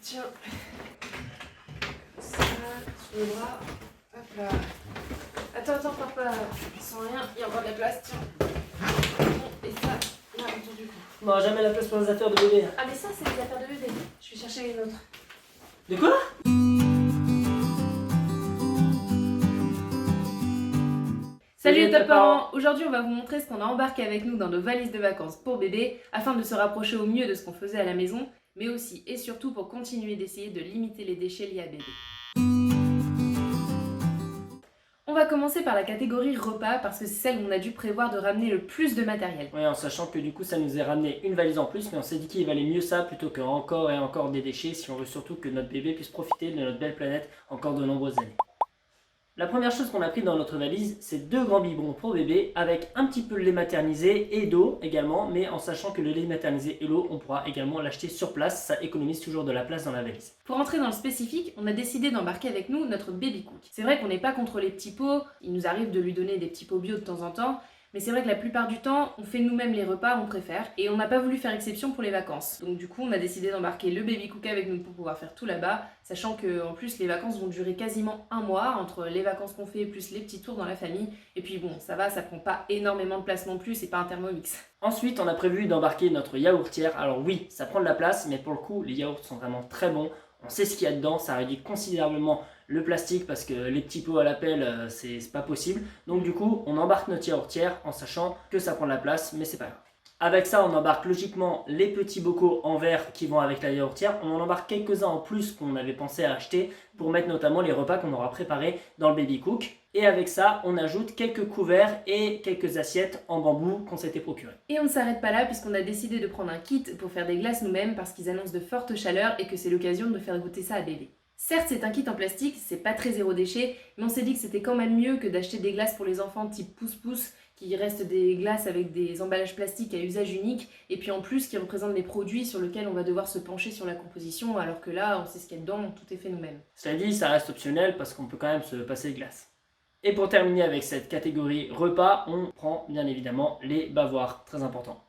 Tiens. Ça, tu le bras. Hop là. Attends, papa. Sans rien, il y a encore de la place, tiens. Et ça, là, autour du cou. Non, jamais la place pour les affaires de bébé. Ah, mais ça, c'est les affaires de bébé. Je vais chercher les autres. De quoi? Salut les top parents! Aujourd'hui, on va vous montrer ce qu'on a embarqué avec nous dans nos valises de vacances pour bébé afin de se rapprocher au mieux de ce qu'on faisait à la maison, mais aussi et surtout pour continuer d'essayer de limiter les déchets liés à bébé. On va commencer par la catégorie repas parce que c'est celle où on a dû prévoir de ramener le plus de matériel. Oui, en sachant que du coup ça nous est ramené une valise en plus, mais on s'est dit qu'il valait mieux ça plutôt que encore et encore des déchets si on veut surtout que notre bébé puisse profiter de notre belle planète encore de nombreuses années. La première chose qu'on a pris dans notre valise, c'est 2 grands biberons pour bébé avec un petit peu de lait maternisé et d'eau également, mais en sachant que le lait maternisé et l'eau, on pourra également l'acheter sur place, ça économise toujours de la place dans la valise. Pour entrer dans le spécifique, on a décidé d'embarquer avec nous notre baby cook. C'est vrai qu'on n'est pas contre les petits pots, il nous arrive de lui donner des petits pots bio de temps en temps, mais c'est vrai que la plupart du temps, on fait nous-mêmes les repas, on préfère, et on n'a pas voulu faire exception pour les vacances. Donc du coup, on a décidé d'embarquer le baby cook avec nous pour pouvoir faire tout là-bas, sachant que en plus les vacances vont durer quasiment un mois, entre les vacances qu'on fait plus les petits tours dans la famille, et puis bon, ça va, ça prend pas énormément de place non plus, c'est pas un Thermomix. Ensuite, on a prévu d'embarquer notre yaourtière. Alors oui, ça prend de la place, mais pour le coup, les yaourts sont vraiment très bons. On sait ce qu'il y a dedans, ça réduit considérablement le plastique parce que les petits pots à la pelle, c'est pas possible. Donc du coup, on embarque notre yaourtière en sachant que ça prend de la place, mais c'est pas grave. Avec ça, on embarque logiquement les petits bocaux en verre qui vont avec la yaourtière. On en embarque quelques-uns en plus qu'on avait pensé à acheter pour mettre notamment les repas qu'on aura préparés dans le baby cook. Et avec ça, on ajoute quelques couverts et quelques assiettes en bambou qu'on s'était procuré. Et on ne s'arrête pas là puisqu'on a décidé de prendre un kit pour faire des glaces nous-mêmes parce qu'ils annoncent de fortes chaleurs et que c'est l'occasion de faire goûter ça à bébé. Certes, c'est un kit en plastique, c'est pas très zéro déchet, mais on s'est dit que c'était quand même mieux que d'acheter des glaces pour les enfants type pouce-pouce, qui restent des glaces avec des emballages plastiques à usage unique, et puis en plus qui représentent des produits sur lesquels on va devoir se pencher sur la composition, alors que là, on sait ce qu'il y a dedans, tout est fait nous-mêmes. Cela dit, ça reste optionnel parce qu'on peut quand même se passer de glace. Et pour terminer avec cette catégorie repas, on prend bien évidemment les bavoirs, très important.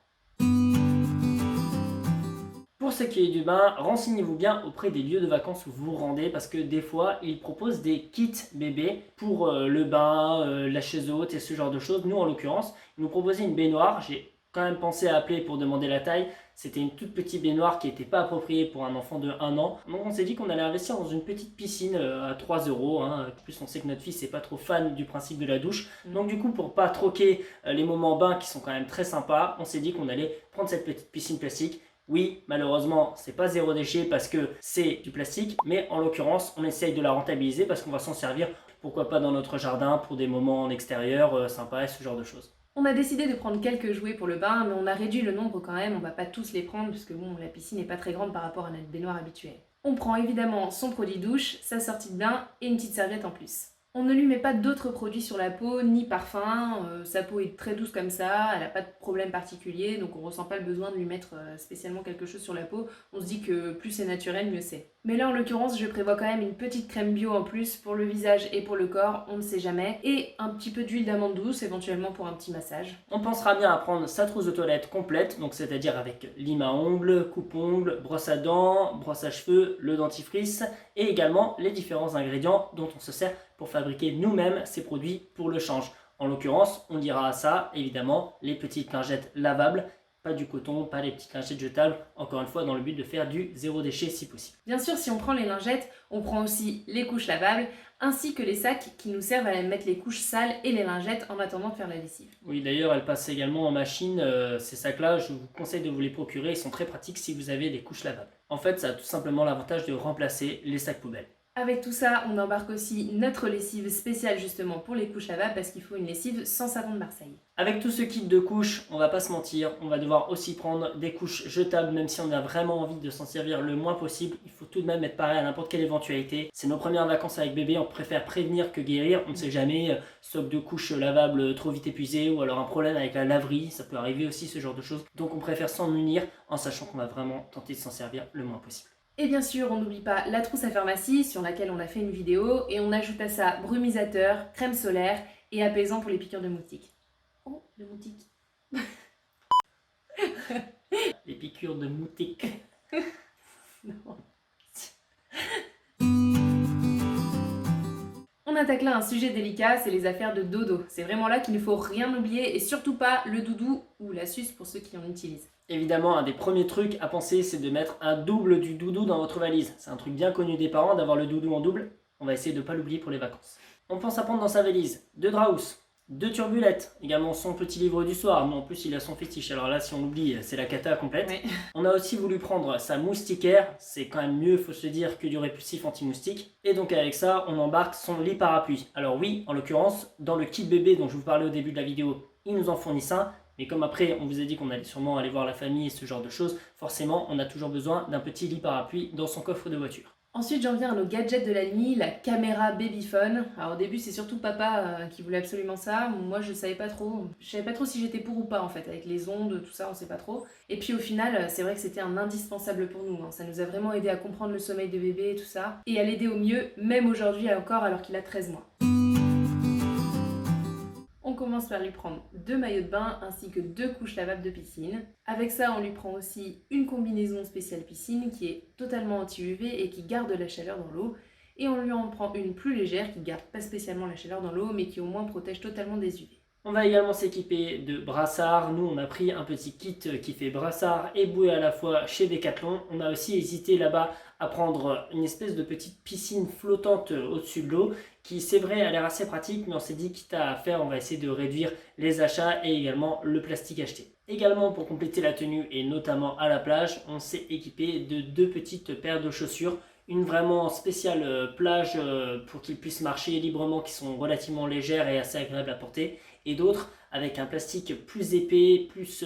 Pour ce qui est du bain, renseignez-vous bien auprès des lieux de vacances où vous vous rendez parce que des fois, ils proposent des kits bébés pour le bain, la chaise haute et ce genre de choses. Nous, en l'occurrence, ils nous proposaient une baignoire. J'ai quand même pensé à appeler pour demander la taille. C'était une toute petite baignoire qui n'était pas appropriée pour un enfant de 1 an. Donc on s'est dit qu'on allait investir dans une petite piscine à 3 €. En plus, on sait que notre fils n'est pas trop fan du principe de la douche. Donc du coup, pour pas troquer les moments bains qui sont quand même très sympas, on s'est dit qu'on allait prendre cette petite piscine plastique. Oui, malheureusement, c'est pas zéro déchet parce que c'est du plastique, mais en l'occurrence, on essaye de la rentabiliser parce qu'on va s'en servir, pourquoi pas dans notre jardin, pour des moments en extérieur, sympas et ce genre de choses. On a décidé de prendre quelques jouets pour le bain, mais on a réduit le nombre quand même, on va pas tous les prendre puisque bon, la piscine n'est pas très grande par rapport à notre baignoire habituelle. On prend évidemment son produit douche, sa sortie de bain et une petite serviette en plus. On ne lui met pas d'autres produits sur la peau, ni parfum, sa peau est très douce comme ça, elle n'a pas de problème particulier, donc on ressent pas le besoin de lui mettre spécialement quelque chose sur la peau, on se dit que plus c'est naturel, mieux c'est. Mais là en l'occurrence, je prévois quand même une petite crème bio en plus pour le visage et pour le corps, on ne sait jamais, et un petit peu d'huile d'amande douce éventuellement pour un petit massage. On pensera bien à prendre sa trousse de toilette complète, donc c'est-à-dire avec lime à ongles, coupe-ongles, brosse à dents, brosse à cheveux, le dentifrice, et également les différents ingrédients dont on se sert pour fabriquer nous-mêmes ces produits pour le change. En l'occurrence, on dira à ça, évidemment, les petites lingettes lavables, pas du coton, pas les petites lingettes jetables, encore une fois dans le but de faire du zéro déchet si possible. Bien sûr, si on prend les lingettes, on prend aussi les couches lavables, ainsi que les sacs qui nous servent à mettre les couches sales et les lingettes en attendant de faire la lessive. Oui, d'ailleurs, elles passent également en machine, ces sacs-là, je vous conseille de vous les procurer, ils sont très pratiques si vous avez des couches lavables. En fait, ça a tout simplement l'avantage de remplacer les sacs poubelles. Avec tout ça, on embarque aussi notre lessive spéciale justement pour les couches lavables parce qu'il faut une lessive sans savon de Marseille. Avec tout ce kit de couches, on va pas se mentir, on va devoir aussi prendre des couches jetables même si on a vraiment envie de s'en servir le moins possible. Il faut tout de même être pareil à n'importe quelle éventualité. C'est nos premières vacances avec bébé, on préfère prévenir que guérir. On ne sait jamais, stock de couches lavables trop vite épuisé ou alors un problème avec la laverie, ça peut arriver aussi ce genre de choses. Donc on préfère s'en munir en sachant qu'on va vraiment tenter de s'en servir le moins possible. Et bien sûr, on n'oublie pas la trousse à pharmacie sur laquelle on a fait une vidéo et on ajoute à ça brumisateur, crème solaire et apaisant pour les piqûres de moustiques. Oh, de moustiques. Les piqûres de moustiques. Non. attaque là un sujet délicat, c'est les affaires de dodo. C'est vraiment là qu'il ne faut rien oublier et surtout pas le doudou ou la suce pour ceux qui en utilisent. Évidemment, un des premiers trucs à penser, c'est de mettre un double du doudou dans votre valise. C'est un truc bien connu des parents d'avoir le doudou en double. On va essayer de ne pas l'oublier pour les vacances. On pense à prendre dans sa valise 2 draus, 2 turbulettes, également son petit livre du soir, mais en plus il a son fétiche, alors là si on l'oublie c'est la cata complète. Oui. On a aussi voulu prendre sa moustiquaire, c'est quand même mieux faut se dire que du répulsif anti-moustique. Et donc avec ça on embarque son lit parapluie. Alors oui, en l'occurrence, dans le kit bébé dont je vous parlais au début de la vidéo, ils nous en fournissent un. Mais comme après on vous a dit qu'on allait sûrement aller voir la famille et ce genre de choses, forcément on a toujours besoin d'un petit lit parapluie dans son coffre de voiture. Ensuite, j'en viens à nos gadgets de la nuit, la caméra babyphone. Alors au début, c'est surtout papa qui voulait absolument ça. Moi, je savais pas trop. Je savais pas trop si j'étais pour ou pas en fait, avec les ondes, tout ça, on sait pas trop. Et puis au final, c'est vrai que c'était un indispensable pour nous. Ça nous a vraiment aidé à comprendre le sommeil de bébé et tout ça, et à l'aider au mieux, même aujourd'hui encore, alors qu'il a 13 mois. On commence par lui prendre 2 maillots de bain ainsi que 2 couches lavables de piscine. Avec ça, on lui prend aussi une combinaison spéciale piscine qui est totalement anti-UV et qui garde la chaleur dans l'eau. Et on lui en prend une plus légère qui garde pas spécialement la chaleur dans l'eau mais qui au moins protège totalement des UV. On va également s'équiper de brassards. Nous, on a pris un petit kit qui fait brassard et bouée à la fois chez Decathlon. On a aussi hésité là-bas à prendre une espèce de petite piscine flottante au-dessus de l'eau qui, c'est vrai, a l'air assez pratique, mais on s'est dit, quitte à faire, on va essayer de réduire les achats et également le plastique acheté. Également, pour compléter la tenue et notamment à la plage, on s'est équipé de 2 petites paires de chaussures. Une vraiment spéciale plage pour qu'ils puissent marcher librement, qui sont relativement légères et assez agréables à porter. Et d'autres avec un plastique plus épais, plus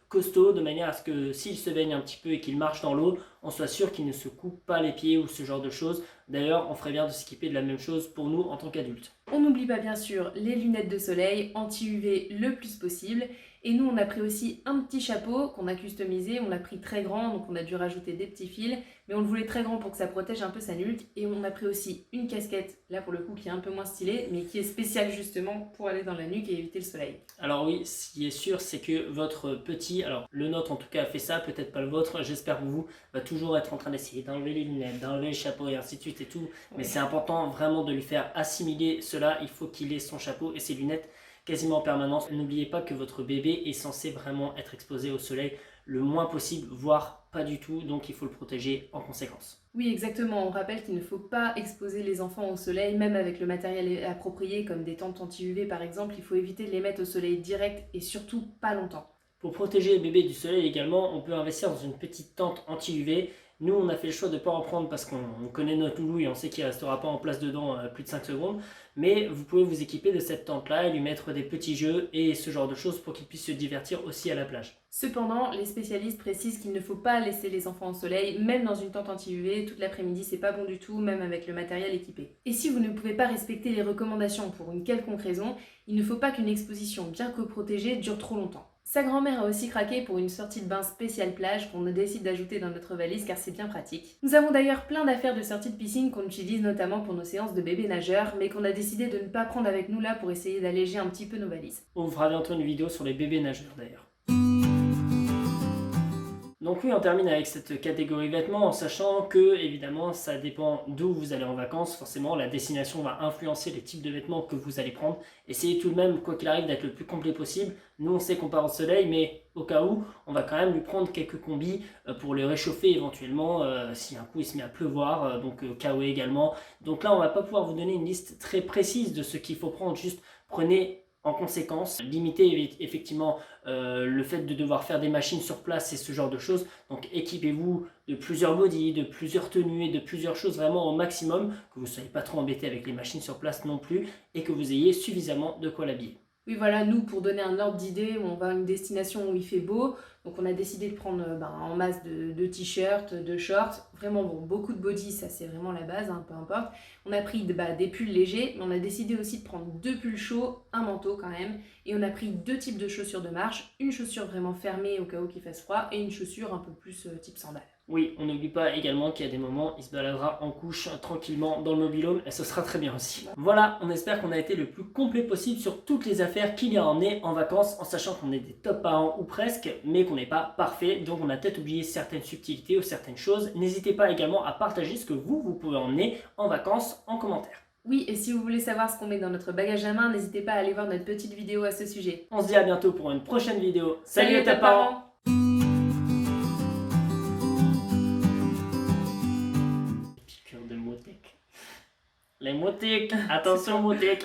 costaud, de manière à ce que s'il se baigne un petit peu et qu'il marche dans l'eau, on soit sûr qu'il ne se coupe pas les pieds ou ce genre de choses. D'ailleurs, on ferait bien de s'équiper de la même chose pour nous en tant qu'adultes. On n'oublie pas bien sûr les lunettes de soleil anti-UV le plus possible. Et nous, on a pris aussi un petit chapeau qu'on a customisé. On l'a pris très grand, donc on a dû rajouter des petits fils. Mais on le voulait très grand pour que ça protège un peu sa nuque. Et on a pris aussi une casquette, là pour le coup, qui est un peu moins stylée, mais qui est spéciale justement pour aller dans la nuque et éviter le soleil. Alors oui, ce qui est sûr, c'est que votre petit, alors le nôtre en tout cas a fait ça, peut-être pas le vôtre, j'espère que vous, va toujours être en train d'essayer d'enlever les lunettes, d'enlever le chapeau et ainsi de suite et tout. Mais c'est important vraiment de lui faire assimiler cela. Il faut qu'il ait son chapeau et ses lunettes quasiment en permanence. N'oubliez pas que votre bébé est censé vraiment être exposé au soleil le moins possible, voire pas du tout, donc il faut le protéger en conséquence. Oui, exactement. On rappelle qu'il ne faut pas exposer les enfants au soleil, même avec le matériel approprié, comme des tentes anti-UV par exemple. Il faut éviter de les mettre au soleil direct et surtout pas longtemps. Pour protéger le bébé du soleil également, on peut investir dans une petite tente anti-UV. Nous, on a fait le choix de ne pas en prendre parce qu'on connaît notre loulou et on sait qu'il ne restera pas en place dedans plus de 5 secondes. Mais vous pouvez vous équiper de cette tente-là et lui mettre des petits jeux et ce genre de choses pour qu'il puisse se divertir aussi à la plage. Cependant, les spécialistes précisent qu'il ne faut pas laisser les enfants au soleil, même dans une tente anti-UV, toute l'après-midi, c'est pas bon du tout, même avec le matériel équipé. Et si vous ne pouvez pas respecter les recommandations pour une quelconque raison, il ne faut pas qu'une exposition bien que protégée dure trop longtemps. Sa grand-mère a aussi craqué pour une sortie de bain spéciale plage qu'on décide d'ajouter dans notre valise car c'est bien pratique. Nous avons d'ailleurs plein d'affaires de sortie de piscine qu'on utilise notamment pour nos séances de bébés nageurs, mais qu'on a décidé de ne pas prendre avec nous là pour essayer d'alléger un petit peu nos valises. On vous fera bientôt une vidéo sur les bébés nageurs d'ailleurs. Donc oui, on termine avec cette catégorie vêtements en sachant que, évidemment, ça dépend d'où vous allez en vacances. Forcément, la destination va influencer les types de vêtements que vous allez prendre. Essayez tout de même, quoi qu'il arrive, d'être le plus complet possible. Nous, on sait qu'on part au soleil, mais au cas où, on va quand même lui prendre quelques combis pour le réchauffer éventuellement si un coup il se met à pleuvoir, donc KOE également. Donc là, on va pas pouvoir vous donner une liste très précise de ce qu'il faut prendre, juste prenez en conséquence, limitez effectivement le fait de devoir faire des machines sur place et ce genre de choses. Donc équipez-vous de plusieurs bodys, de plusieurs tenues et de plusieurs choses vraiment au maximum, que vous ne soyez pas trop embêté avec les machines sur place non plus et que vous ayez suffisamment de quoi l'habiller. Oui voilà, nous pour donner un ordre d'idée, on va à une destination où il fait beau, donc on a décidé de prendre en masse de t-shirts, de shorts, vraiment bon, beaucoup de body, ça c'est vraiment la base, peu importe. On a pris des pulls légers, mais on a décidé aussi de prendre 2 pulls chauds, un manteau quand même, et on a pris 2 types de chaussures de marche, une chaussure vraiment fermée au cas où qu'il fasse froid, et une chaussure un peu plus type sandales. Oui, on n'oublie pas également qu'il y a des moments, il se baladera en couche tranquillement dans le mobil-home et ce sera très bien aussi. Voilà, on espère qu'on a été le plus complet possible sur toutes les affaires qu'il y a à emmener en vacances, en sachant qu'on est des top parents ou presque, mais qu'on n'est pas parfait, donc on a peut-être oublié certaines subtilités ou certaines choses. N'hésitez pas également à partager ce que vous pouvez emmener en vacances en commentaire. Oui, et si vous voulez savoir ce qu'on met dans notre bagage à main, n'hésitez pas à aller voir notre petite vidéo à ce sujet. On se dit à bientôt pour une prochaine vidéo. Salut les top parents! Piqûre de moutec. Les moutiques, attention moutiques.